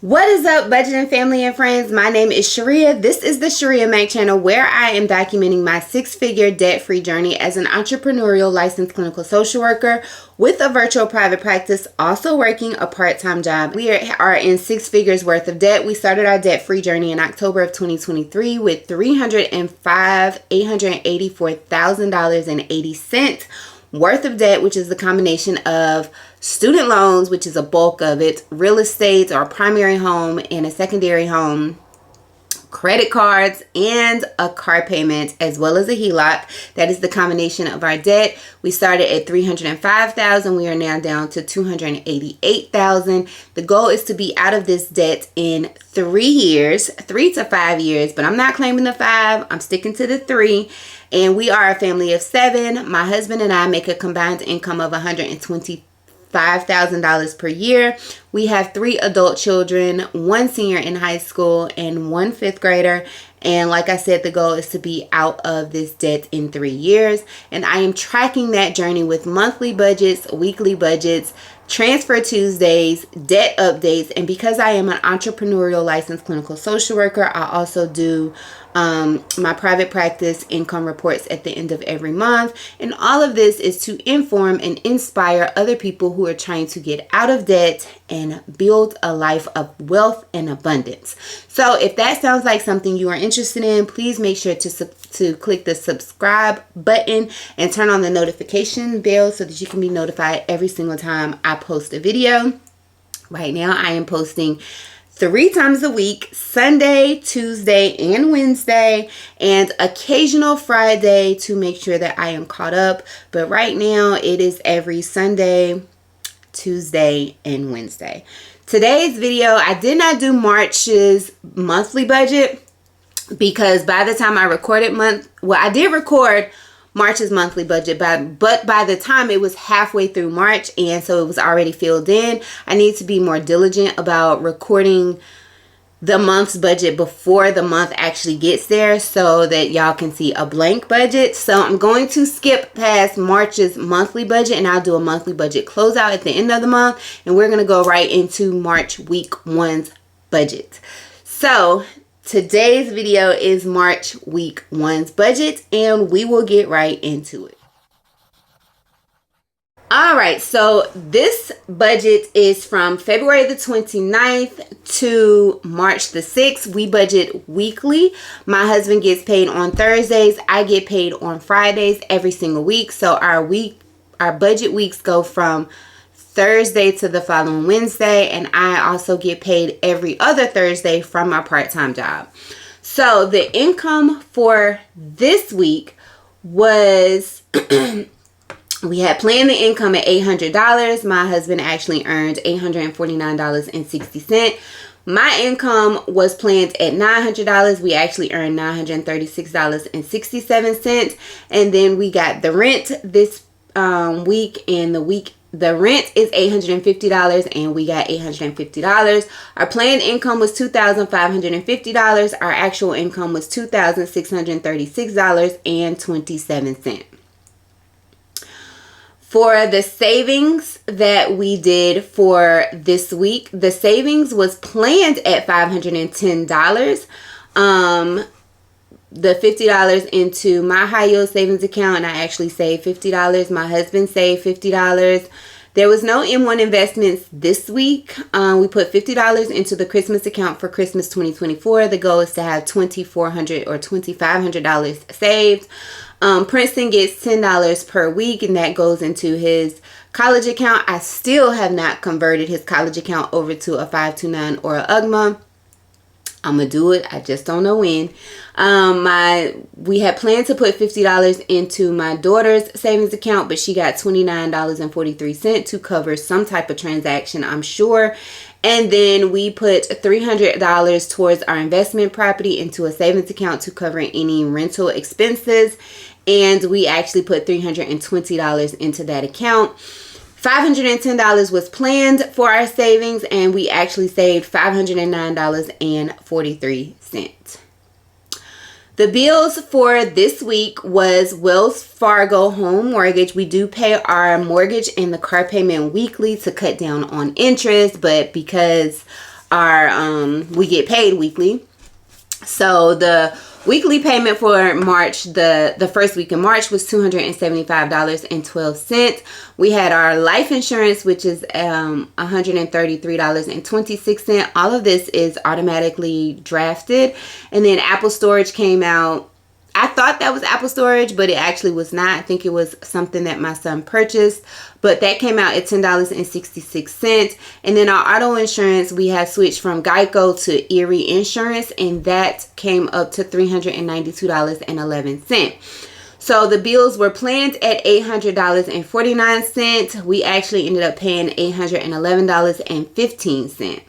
What is up, budgeting family and friends? My name is Shirria. This is the Shirria Mac channel, where I am documenting my six-figure debt-free journey as an entrepreneurial licensed clinical social worker with a virtual private practice, also working a part-time job. We are in six figures worth of debt. We started our debt-free journey in October of 2023 with $384,080 worth of debt, which is the combination of student loans, which is a bulk of it, real estate or a primary home and a secondary home, credit cards, and a car payment, as well as a HELOC. That is the combination of our debt. We started at $305,000. We are now down to $288,000. The goal is to be out of this debt in 3 years, 3 to 5 years, but I'm not claiming the 5. I'm sticking to the 3. And we are a family of 7. My husband and I make a combined income of $125,000 per year. We have 3 adult children, 1 senior in high school and 1 fifth grader. And like I said, the goal is to be out of this debt in 3 years. And I am tracking that journey with monthly budgets, weekly budgets, transfer Tuesdays, debt updates. And because I am an entrepreneurial licensed clinical social worker, I also do my private practice income reports at the end of every month. And all of this is to inform and inspire other people who are trying to get out of debt and build a life of wealth and abundance. So if that sounds like something you are interested in, please make sure to click the subscribe button and turn on the notification bell so that you can be notified every single time I post a video. Right now I am posting 3 times a week, Sunday, Tuesday, and Wednesday, and occasional Friday to make sure that I am caught up. But right now it is every Sunday, Tuesday, and Wednesday. Today's video, I did not do March's monthly budget because by the time I recorded I did record March's monthly budget, but by the time it was halfway through March, and so it was already filled in. I need to be more diligent about recording the month's budget before the month actually gets there so that y'all can see a blank budget. So I'm going to skip past March's monthly budget, and I'll do a monthly budget closeout at the end of the month, and we're going to go right into March week 1's budget. So today's video is March week 1's budget, and we will get right into it. All right, so this budget is from February the 29th to March the 6th. We budget weekly. My husband gets paid on Thursdays. I get paid on Fridays every single week. So our budget weeks go from Thursday to the following Wednesday, and I also get paid every other Thursday from my part-time job. So the income for this week was we had planned the income at $800. My husband actually earned $849.60. My income was planned at $900. We actually earned $936.67. And then we got the rent this week, and the rent is $850, and we got $850. Our planned income was $2,550. Our actual income was $2,636.27. For the savings that we did for this week, the savings was planned at $510. The $50 into my high yield savings account, and I actually saved $50. My husband saved $50. There was no M1 investments this week. We put $50 into the Christmas account for Christmas 2024. The goal is to have $2,400 or $2,500 saved. Princeton gets $10 per week, and that goes into his college account. I still have not converted his college account over to a 529 or a UGMA. I'm gonna do it. I just don't know when. We had planned to put $50 into my daughter's savings account, but she got $29.43 to cover some type of transaction, I'm sure. And then we put $300 towards our investment property into a savings account to cover any rental expenses. And we actually put $320 into that account. $510 was planned for our savings, and we actually saved $509.43. The bills for this week was Wells Fargo home mortgage. We do pay our mortgage and the car payment weekly to cut down on interest, but because we get paid weekly. So the weekly payment for March, the first week in March, was $275.12. We had our life insurance, which is $133.26. All of this is automatically drafted. And then Apple Storage came out. I thought that was Apple Storage, but it actually was not. I think it was something that my son purchased, but that came out at $10.66. And then our auto insurance, we have switched from Geico to Erie Insurance, and that came up to $392.11. So the bills were planned at $800.49. We actually ended up paying $811.15.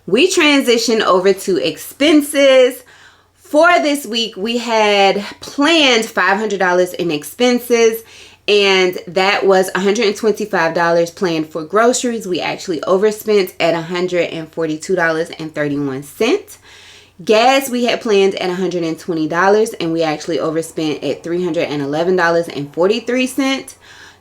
We transitioned over to expenses. For this week, we had planned $500 in expenses, and that was $125 planned for groceries. We actually overspent at $142.31. Gas, we had planned at $120, and we actually overspent at $311.43.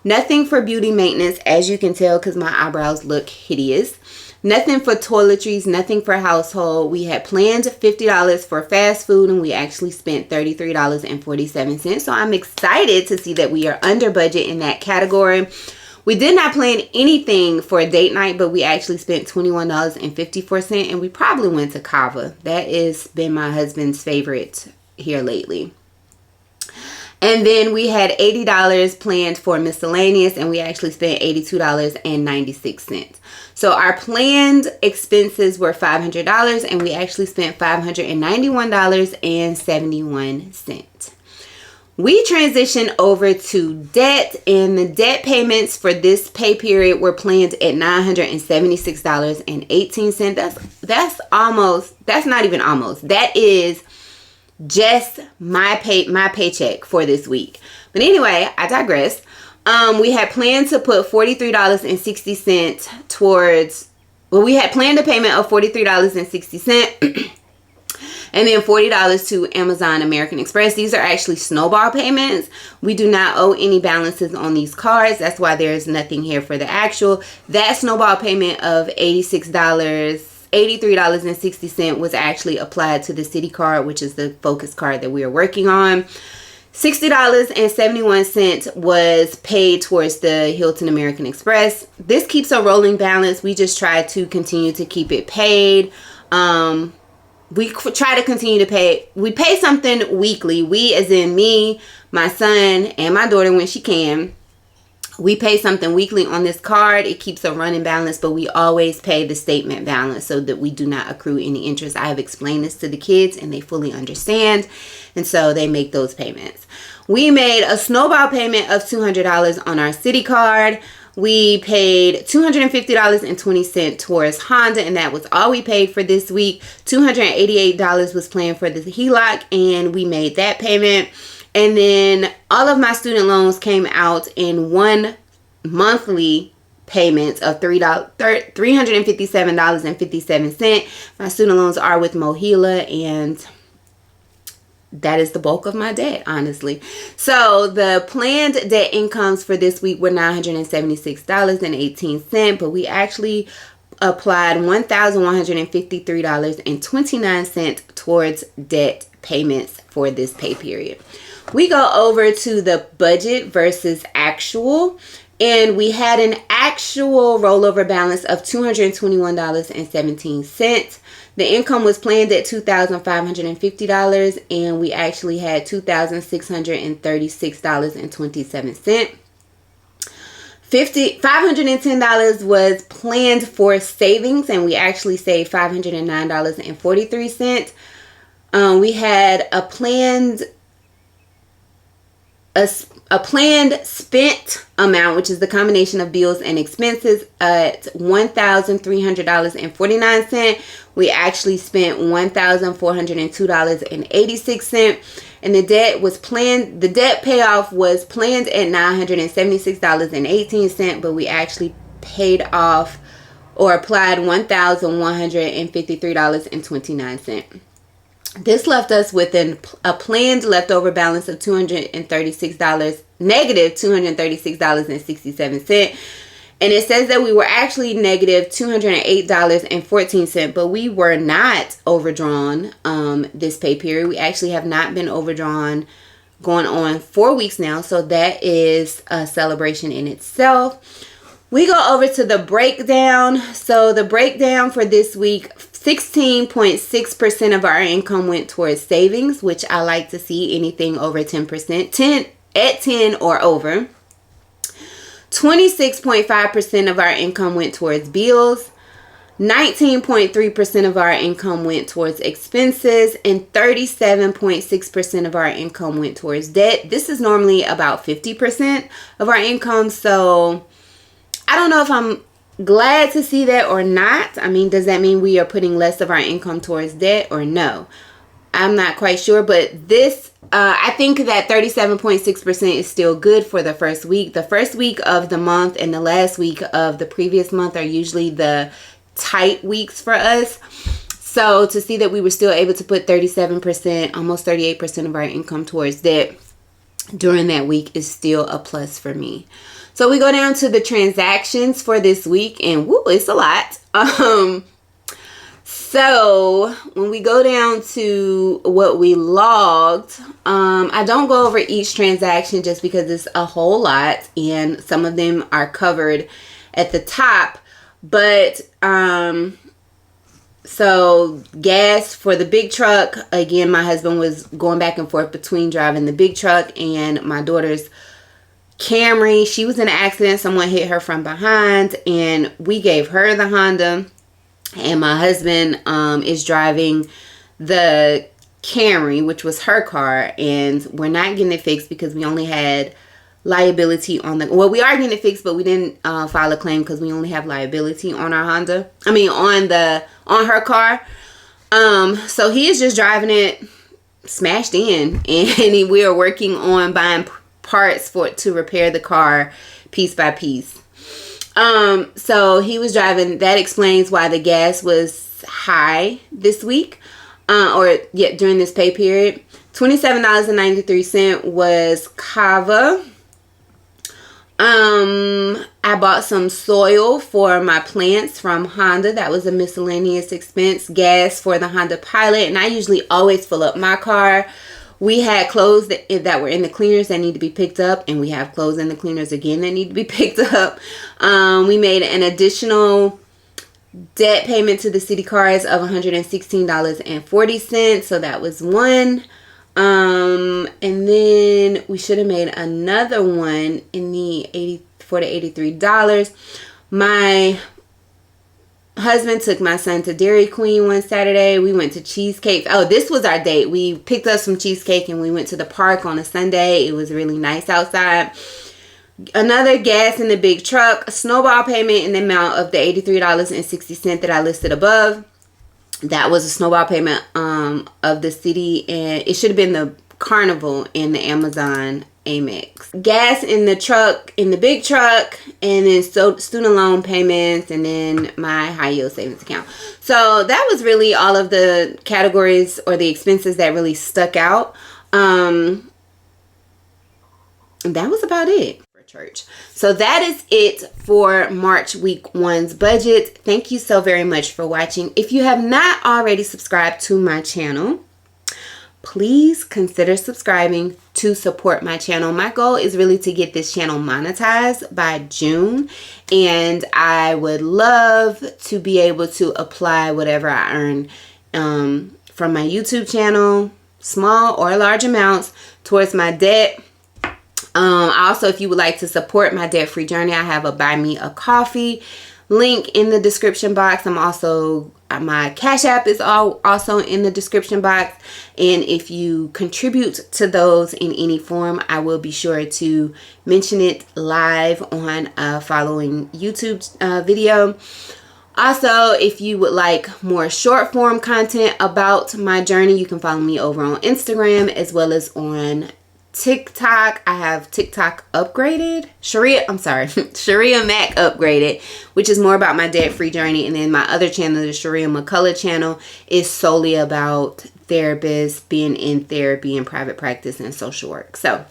Nothing for beauty maintenance, as you can tell, because my eyebrows look hideous. Nothing for toiletries, nothing for household. We had planned $50 for fast food, and we actually spent $33.47. So I'm excited to see that we are under budget in that category. We did not plan anything for a date night, but we actually spent $21.54, and we probably went to Kava. That has been my husband's favorite here lately. And then we had $80 planned for miscellaneous, and we actually spent $82.96. So our planned expenses were $500, and we actually spent $591.71. We transitioned over to debt, and the debt payments for this pay period were planned at $976.18. That's not even almost. That is just my paycheck for this week. But anyway, I digress. We had planned to put $43.60 towards, we had planned a payment of $43.60 and then $40 to Amazon American Express. These are actually snowball payments. We do not owe any balances on these cards. That's why there's nothing here for the actual. That snowball payment of $83.60 was actually applied to the Citi card, which is the Focus card that we are working on. $60.71 was paid towards the Hilton American Express. This keeps a rolling balance. We just try to continue to keep it paid. We try to continue to pay. We pay something weekly. We, as in me, my son, and my daughter when she can. We pay something weekly on this card. It keeps a running balance, but we always pay the statement balance so that we do not accrue any interest. I have explained this to the kids, and they fully understand, and so they make those payments. We made a snowball payment of $200 on our Citi card. We paid $250.20 towards Honda, and that was all we paid for this week. $288 was planned for the HELOC, and we made that payment. And then all of my student loans came out in one monthly payment of $357.57. My student loans are with Mohila, and that is the bulk of my debt, honestly. So the planned debt incomes for this week were $976.18, but we actually applied $1,153.29 towards debt payments for this pay period. We go over to the budget versus actual, and we had an actual rollover balance of $221.17. The income was planned at $2,550, and we actually had $2,636.27. $510 was planned for savings, and we actually saved $509.43. We had a planned spent amount, which is the combination of bills and expenses, at $1,300.49. We actually spent $1,402.86, and the debt payoff was planned at $976.18, but we actually paid off or applied $1,153.29. This left us with a planned leftover balance of negative $236.67. And it says that we were actually negative $208.14, but we were not overdrawn this pay period. We actually have not been overdrawn going on 4 weeks now. So that is a celebration in itself. We go over to the breakdown. So the breakdown for this week, 16.6% of our income went towards savings, which I like to see anything over 10%, at 10 or over. 26.5% of our income went towards bills. 19.3% of our income went towards expenses, and 37.6% of our income went towards debt. This is normally about 50% of our income. So I don't know if I'm glad to see that or not. I mean, does that mean we are putting less of our income towards debt or no? I'm not quite sure, but this, I think that 37.6% is still good for the first week. The first week of the month and the last week of the previous month are usually the tight weeks for us. So to see that we were still able to put 37%, almost 38% of our income towards debt during that week is still a plus for me. So we go down to the transactions for this week, and woo, it's a lot. So when we go down to what we logged, I don't go over each transaction just because it's a whole lot and some of them are covered at the top. But so gas for the big truck, again, my husband was going back and forth between driving the big truck and my daughter's Camry. She was in an accident. Someone hit her from behind and we gave her the Honda. And my husband is driving the Camry, which was her car. And we're not getting it fixed because we only had liability on the... Well, we are getting it fixed, but we didn't file a claim because we only have liability on our Honda. I mean, on her car. So he is just driving it smashed in. And we are working on buying parts to repair the car piece by piece. So he was driving. That explains why the gas was high this week, during this pay period. $27.93 was Kava. I bought some soil for my plants from Honda. That was a miscellaneous expense. Gas for the Honda Pilot, and I usually always fill up my car. We had clothes that were in the cleaners that need to be picked up, and we have clothes in the cleaners again that need to be picked up. We made an additional debt payment to the city cards of $116.40, so that was one. And then we should have made another one for the $83. My husband took my son to Dairy Queen one Saturday. We went to Cheesecake. Oh, this was our date. We picked up some cheesecake and we went to the park on a Sunday. It was really nice outside. Another gas in the big truck. A snowball payment in the amount of the $83.60 that I listed above. That was a snowball payment of the city, and it should have been the Carnival in the Amazon Amex. Gas in the truck, in the big truck, and then student loan payments, and then my high yield savings account. So that was really all of the categories or the expenses that really stuck out. And that was about it for church. So that is it for March week 1's budget. Thank you so very much for watching. If you have not already subscribed to my channel, please consider subscribing to support my channel. My goal is really to get this channel monetized by June, and I would love to be able to apply whatever I earn from my YouTube channel, small or large amounts, towards my debt. Also, if you would like to support my debt-free journey, I have a Buy Me a Coffee link in the description box. My Cash App is also in the description box. And if you contribute to those in any form, I will be sure to mention it live on a following YouTube video. Also, if you would like more short form content about my journey, you can follow me over on Instagram as well as on TikTok. I have TikTok upgraded. Shirria Mac upgraded, which is more about my debt-free journey. And then my other channel, the Shirria McCullough channel, is solely about therapists, being in therapy and private practice and social work. So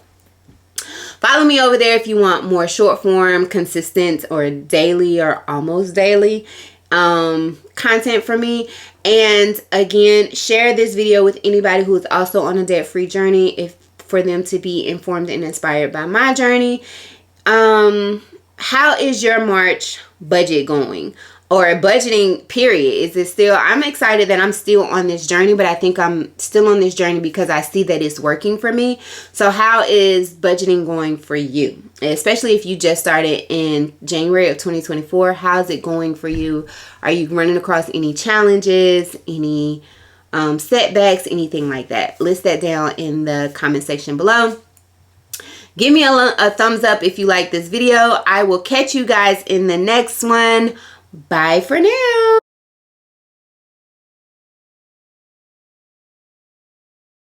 Follow me over there if you want more short form, consistent, or daily or almost daily content from me. And again, share this video with anybody who is also on a debt-free journey, for them to be informed and inspired by my journey. How is your March budget going? Or budgeting period? Is it still, I'm excited that I'm still on this journey, but I think I'm still on this journey because I see that it's working for me. So how is budgeting going for you? Especially if you just started in January of 2024, how's it going for you? Are you running across any challenges, any setbacks, anything like that? List that down in the comment section below. Give me a thumbs up if you like this video. I will catch you guys in the next one. Bye for now.